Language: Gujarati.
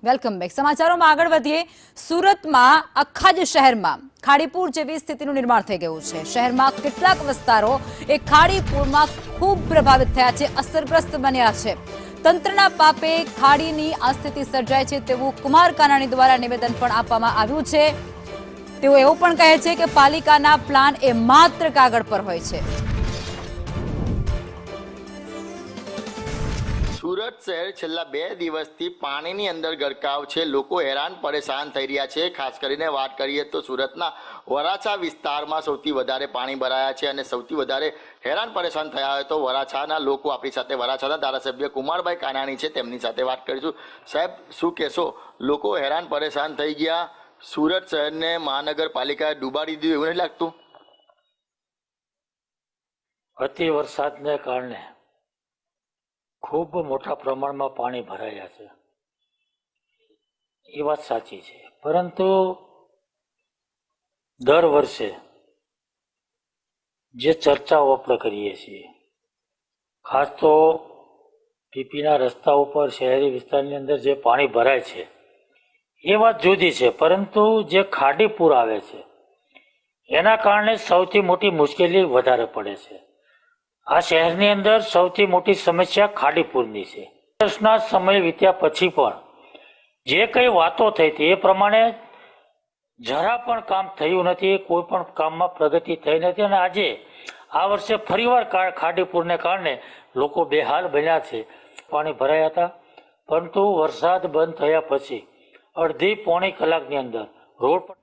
Welcome back. સમાચારોમાં આગળ વધીએ। સુરતમાં આખા જ શહેરમાં ખાડીપુર જેવી સ્થિતિનું નિર્માણ થઈ ગયું છે। શહેરમાં કેટલાક વિસ્તારો એ ખાડીપુરમાં ખૂબ પ્રભાવિત થયા છે, અસરગ્રસ્ત બન્યા છે। તંત્રના પાપે ખાડીની આ સ્થિતિ સર્જાય છે તેવું કુમાર કાનાણી દ્વારા નિવેદન પણ આપવામાં આવ્યું છે। તેઓ એવું પણ કહે છે કે પાલિકાના પ્લાન એ માત્ર કાગળ પર હોય છે। सूरत शहर छेल्ला 2 દિવસથી પાણીની અંદર ગરકાવ છે। લોકો હેરાન પરેશાન થઈ રહ્યા છે। ખાસ કરીને વાત કરીએ તો સુરતના વરાછા વિસ્તારમાં સૌથી વધારે પાણી ભરાયા છે અને સૌથી વધારે હેરાન પરેશાન થયા હોય તો વરાછાના લોકો આપણી સાથે વરાછાના ધારાસભ્ય કુમારભાઈ કાનાણી છે, તેમની સાથે વાત કરીશું। સાહેબ, શું કહેશો? લોકો હેરાન પરેશાન થઈ ગયા, સુરત શહેરને મહાનગરપાલિકાએ ડૂબાડી દીધું, એવું નથી લાગતું? અતિ વરસાદને કારણે ખૂબ મોટા પ્રમાણમાં પાણી ભરાયા છે, એ વાત સાચી છે। પરંતુ દર વર્ષે જે ચર્ચાઓ આપણે કરીએ છીએ, ખાસ તો પીપીના રસ્તા ઉપર શહેરી વિસ્તારની અંદર જે પાણી ભરાય છે એ વાત જુદી છે, પરંતુ જે ખાડીપુર આવે છે એના કારણે સૌથી મોટી મુશ્કેલી વધારે પડે છે। આ શહેરની અંદર સૌથી મોટી સમસ્યા ખાડીપુરની છે। વર્ષના સમય વીત્યા પછી પણ જે કઈ વાતો થઈ હતી એ પ્રમાણે જરા પણ કામ થયું નથી, કોઈ પણ કામમાં પ્રગતિ થઈ નથી અને આજે આ વર્ષે ફરીવાર ખાડીપુરને કારણે લોકો બેહાલ બન્યા છે। પાણી ભરાયા હતા, પરંતુ વરસાદ બંધ થયા પછી અડધી પોણી કલાકની અંદર રોડ પર